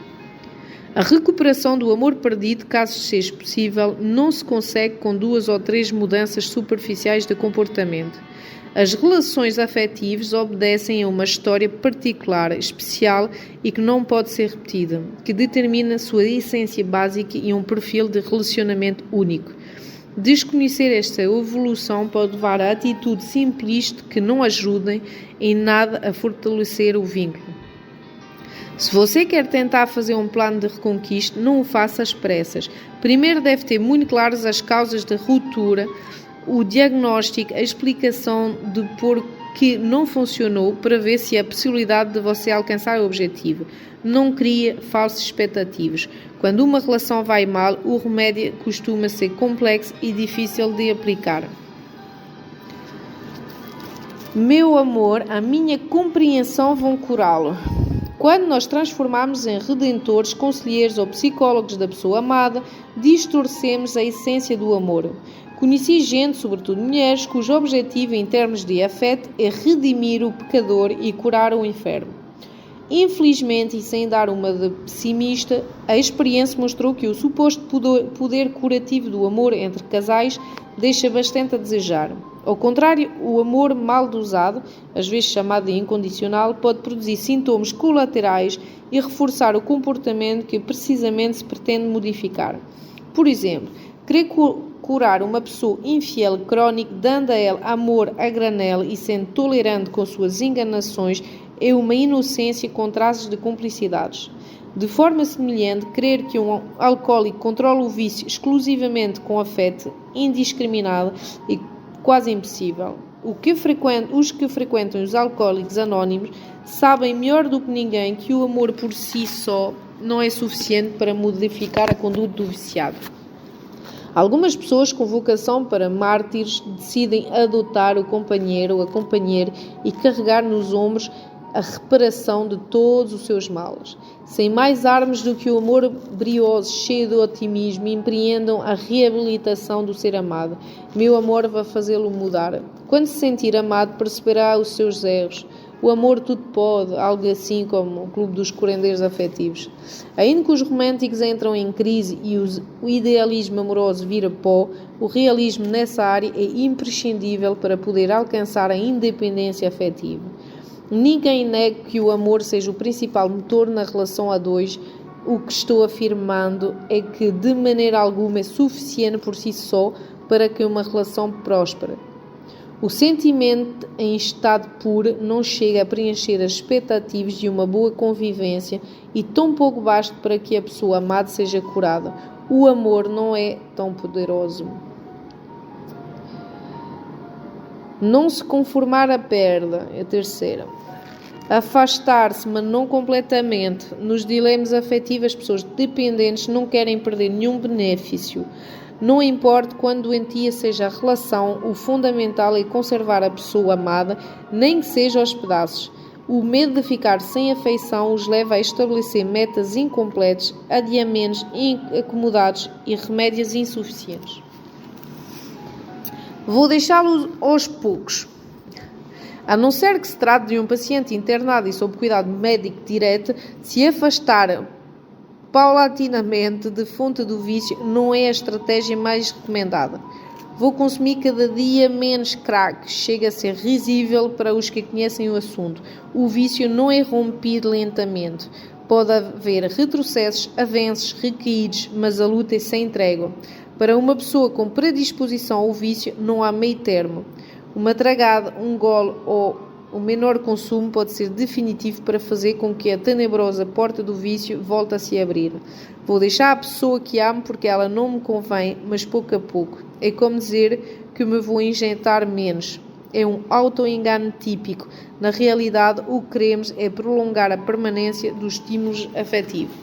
Speaker 1: A recuperação do amor perdido, caso seja possível, não se consegue com 2 ou 3 mudanças superficiais de comportamento. As relações afetivas obedecem a uma história particular, especial e que não pode ser repetida, que determina a sua essência básica e um perfil de relacionamento único. Desconhecer esta evolução pode levar a atitudes simplistas que não ajudem em nada a fortalecer o vínculo. Se você quer tentar fazer um plano de reconquista, não o faça às pressas. Primeiro deve ter muito claras as causas da ruptura, o diagnóstico, a explicação de por que não funcionou para ver se há possibilidade de você alcançar o objetivo. Não crie falsas expectativas. Quando uma relação vai mal, o remédio costuma ser complexo e difícil de aplicar. Meu amor, a minha compreensão vão curá-lo. Quando nós transformamos em redentores, conselheiros ou psicólogos da pessoa amada, distorcemos a essência do amor. Conheci gente, sobretudo mulheres, cujo objetivo em termos de afeto é redimir o pecador e curar o enfermo. Infelizmente, e sem dar uma de pessimista, a experiência mostrou que o suposto poder curativo do amor entre casais deixa bastante a desejar. Ao contrário, o amor mal dosado, às vezes chamado de incondicional, pode produzir sintomas colaterais e reforçar o comportamento que precisamente se pretende modificar. Por exemplo, querer curar uma pessoa infiel crónica, dando a ela amor a granel e sendo tolerante com suas enganações, é uma inocência com traços de cumplicidades. De forma semelhante, crer que um alcoólico controla o vício exclusivamente com afeto indiscriminado e quase impossível. Os que frequentam os alcoólicos anónimos sabem melhor do que ninguém que o amor por si só não é suficiente para modificar a conduta do viciado. Algumas pessoas com vocação para mártires decidem adotar o companheiro ou a companheira e carregar nos ombros a reparação de todos os seus males. Sem mais armas do que o amor brioso, cheio de otimismo, empreendam a reabilitação do ser amado. Meu amor vai fazê-lo mudar. Quando se sentir amado, perceberá os seus erros. O amor tudo pode, algo assim como o Clube dos Curandeiros Afetivos. Ainda que os românticos entram em crise e o idealismo amoroso vira pó, o realismo nessa área é imprescindível para poder alcançar a independência afetiva. Ninguém nega que o amor seja o principal motor na relação a dois. O que estou afirmando é que de maneira alguma é suficiente por si só para que uma relação próspere. O sentimento em estado puro não chega a preencher as expectativas de uma boa convivência e tão pouco basta para que a pessoa amada seja curada. O amor não é tão poderoso. Não se conformar à perda, é a terceira. Afastar-se, mas não completamente. Nos dilemas afetivos, as pessoas dependentes não querem perder nenhum benefício. Não importa quão doentia seja a relação, o fundamental é conservar a pessoa amada, nem que seja aos pedaços. O medo de ficar sem afeição os leva a estabelecer metas incompletas, adiamentos incomodados e remédios insuficientes. Vou deixá-los aos poucos. A não ser que se trate de um paciente internado e sob cuidado médico direto, se afastar paulatinamente de fonte do vício não é a estratégia mais recomendada. Vou consumir cada dia menos crack. Chega a ser risível para os que conhecem o assunto. O vício não é rompido lentamente. Pode haver retrocessos, avanços, recaídos, mas a luta é sem trégua. Para uma pessoa com predisposição ao vício, não há meio termo. Uma tragada, um gole ou o menor consumo pode ser definitivo para fazer com que a tenebrosa porta do vício volte a se abrir. Vou deixar a pessoa que amo porque ela não me convém, mas pouco a pouco. É como dizer que me vou injetar menos. É um auto-engano típico. Na realidade, o que queremos é prolongar a permanência dos estímulos afetivos.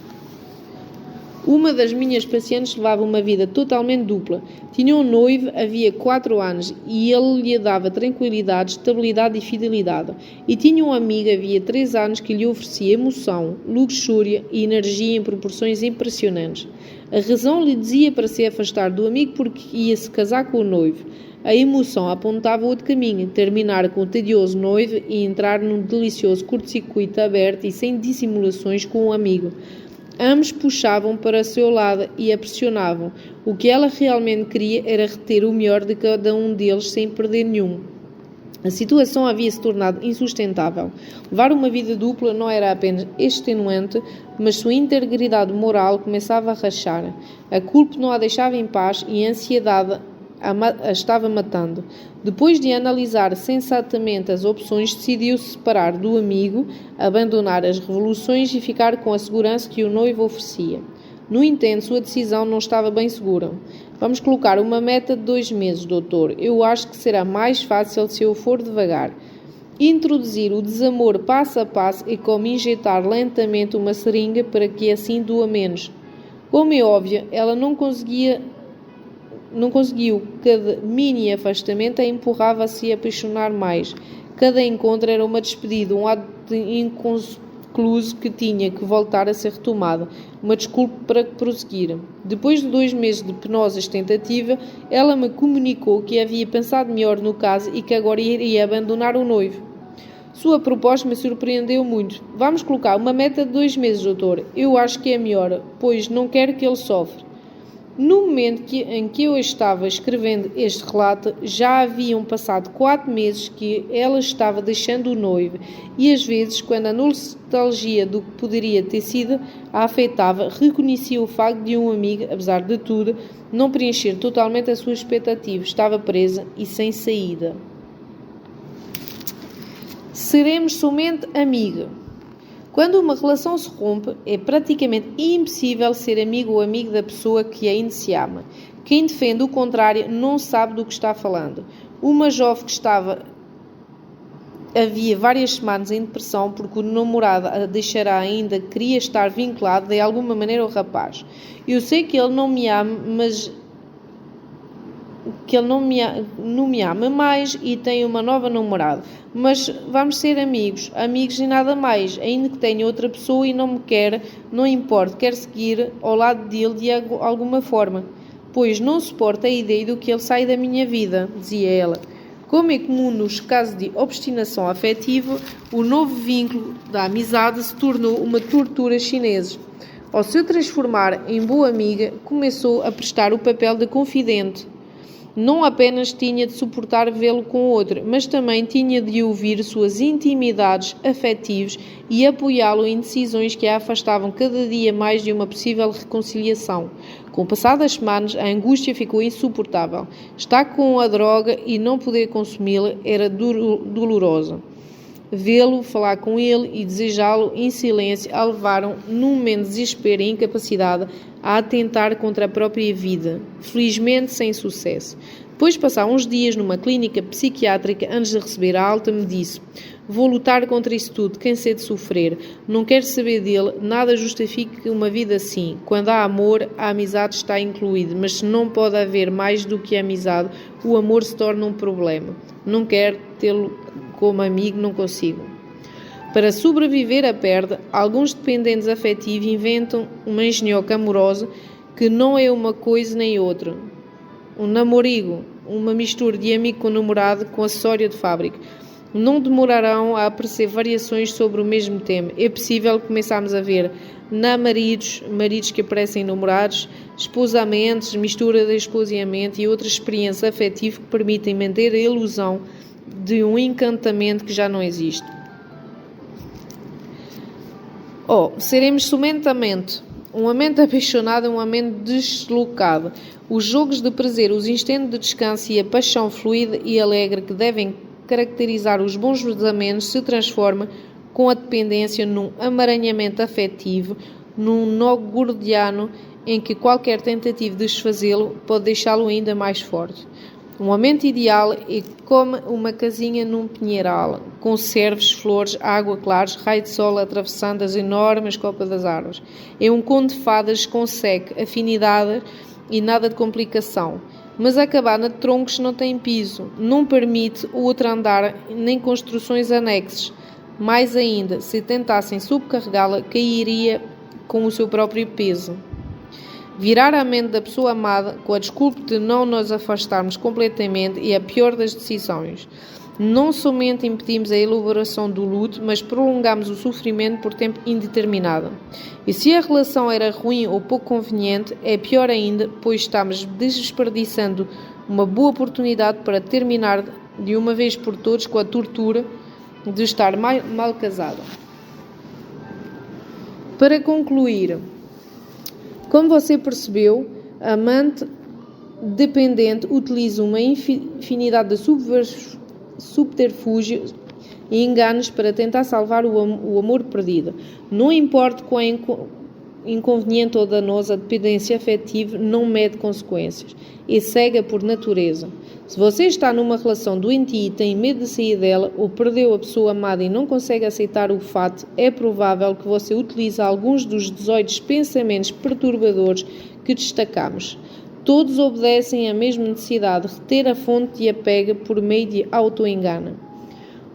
Speaker 1: Uma das minhas pacientes levava uma vida totalmente dupla. Tinha um noivo havia 4 anos e ele lhe dava tranquilidade, estabilidade e fidelidade. E tinha um amigo havia 3 anos que lhe oferecia emoção, luxúria e energia em proporções impressionantes. A razão lhe dizia para se afastar do amigo porque ia se casar com o noivo. A emoção apontava outro caminho, terminar com o tedioso noivo e entrar num delicioso curto-circuito aberto e sem dissimulações com o amigo. Ambos puxavam para o seu lado e a pressionavam. O que ela realmente queria era reter o melhor de cada um deles sem perder nenhum. A situação havia se tornado insustentável. Levar uma vida dupla não era apenas extenuante, mas sua integridade moral começava a rachar. A culpa não a deixava em paz e a ansiedade a estava matando. Depois de analisar sensatamente as opções, decidiu se separar do amigo, abandonar as revoluções e ficar com a segurança que o noivo oferecia. No entanto, sua decisão não estava bem segura. Vamos colocar uma meta de 2 meses, doutor. Eu acho que será mais fácil se eu for devagar. Introduzir o desamor passo a passo é como injetar lentamente uma seringa para que assim doa menos. Como é óbvio, ela não conseguiu. Cada mini afastamento a empurrava-se a apaixonar mais. Cada encontro era uma despedida, um ato inconcluso que tinha que voltar a ser retomado, uma desculpa para prosseguir. Depois de 2 meses de penosas tentativas, ela me comunicou que havia pensado melhor no caso e que agora iria abandonar o noivo. Sua proposta me surpreendeu muito. Vamos colocar uma meta de 2 meses, doutor. Eu acho que é melhor, pois não quero que ele sofra. No momento em que eu estava escrevendo este relato, já haviam passado 4 meses que ela estava deixando o noivo e às vezes, quando a nostalgia do que poderia ter sido a afetava, reconhecia o facto de um amigo, apesar de tudo, não preencher totalmente a sua expectativa. Estava presa e sem saída. Seremos somente amiga. Quando uma relação se rompe, é praticamente impossível ser amigo ou amigo da pessoa que ainda se ama. Quem defende o contrário não sabe do que está falando. Uma jovem que havia várias semanas em depressão porque o namorado a deixará ainda queria estar vinculado de alguma maneira ao rapaz. Eu sei que ele não me ama, mas que ele não me ama mais e tem uma nova namorada. Mas vamos ser amigos e nada mais. Ainda que tenha outra pessoa e não me quer, não importa, quer seguir ao lado dele de alguma forma. Pois não suporta a ideia do que ele sai da minha vida, dizia ela. Como é comum nos casos de obstinação afetiva, o novo vínculo da amizade se tornou uma tortura chinesa. Ao se transformar em boa amiga, começou a prestar o papel de confidente. Não apenas tinha de suportar vê-lo com o outro, mas também tinha de ouvir suas intimidades afetivas e apoiá-lo em decisões que a afastavam cada dia mais de uma possível reconciliação. Com o passar das semanas, a angústia ficou insuportável. Estar com a droga e não poder consumi-la era dolorosa. Vê-lo, falar com ele e desejá-lo em silêncio a levaram, num momento de desespero e incapacidade, a atentar contra a própria vida, felizmente sem sucesso. Depois de passar uns dias numa clínica psiquiátrica antes de receber a alta, me disse: vou lutar contra isso tudo, cansei de sofrer, não quero saber dele, nada justifica uma vida assim. Quando há amor, a amizade está incluída, mas se não pode haver mais do que amizade, o amor se torna um problema. Não quero tê-lo como amigo, não consigo. Para sobreviver à perda, alguns dependentes afetivos inventam uma engenhoca amorosa que não é uma coisa nem outra. Um namorigo, uma mistura de amigo com namorado com acessório de fábrica. não demorarão a aparecer variações sobre o mesmo tema. É possível começarmos a ver maridos que aparecem em namorados, esposamentos, mistura de esposamento e outras experiências afetivas que permitem manter a ilusão de um encantamento que já não existe. Seremos somente um amante apaixonado, um amante deslocado. Os jogos de prazer, os instantes de descanso e a paixão fluida e alegre que devem caracterizar os bons casamentos se transforma com a dependência num amaranhamento afetivo, num nó gordiano em que qualquer tentativa de desfazê-lo pode deixá-lo ainda mais forte. Um ambiente ideal é como uma casinha num pinheiral, com cervos, flores, água claros, raio de sol atravessando as enormes copas das árvores. É um conto de fadas com seco, afinidade e nada de complicação. Mas a cabana de troncos não tem piso, não permite o outro andar nem construções anexas. Mais ainda, se tentassem subcarregá-la, cairia com o seu próprio peso. Virar a mente da pessoa amada com a desculpa de não nos afastarmos completamente é a pior das decisões. Não somente impedimos a elaboração do luto, mas prolongamos o sofrimento por tempo indeterminado. E se a relação era ruim ou pouco conveniente, é pior ainda, pois estamos desperdiçando uma boa oportunidade para terminar de uma vez por todas com a tortura de estar mal casado. Para concluir, como você percebeu, a amante dependente utiliza uma infinidade de subterfúgios e enganos para tentar salvar o amor perdido. Não importa quão inconveniente ou danosa a dependência afetiva, não mede consequências. É cega por natureza. Se você está numa relação doentia e tem medo de sair dela, ou perdeu a pessoa amada e não consegue aceitar o fato, é provável que você utilize alguns dos 18 pensamentos perturbadores que destacamos. Todos obedecem à mesma necessidade de reter a fonte de apego por meio de autoengano.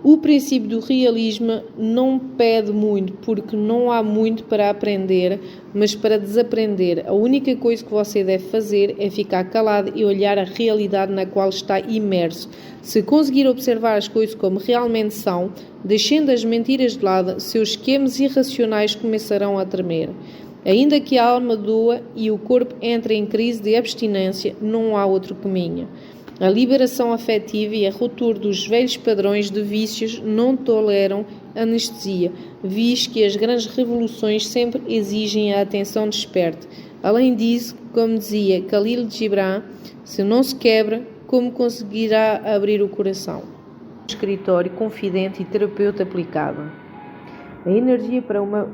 Speaker 1: O princípio do realismo não pede muito, porque não há muito para aprender, mas para desaprender. A única coisa que você deve fazer é ficar calado e olhar a realidade na qual está imerso. Se conseguir observar as coisas como realmente são, deixando as mentiras de lado, seus esquemas irracionais começarão a tremer. Ainda que a alma doa e o corpo entre em crise de abstinência, não há outro caminho. A liberação afetiva e a ruptura dos velhos padrões de vícios não toleram anestesia, visto que as grandes revoluções sempre exigem a atenção desperta. Além disso, como dizia Khalil Gibran, se não se quebra, como conseguirá abrir o coração? Escritório, confidente e terapeuta aplicado. A energia para uma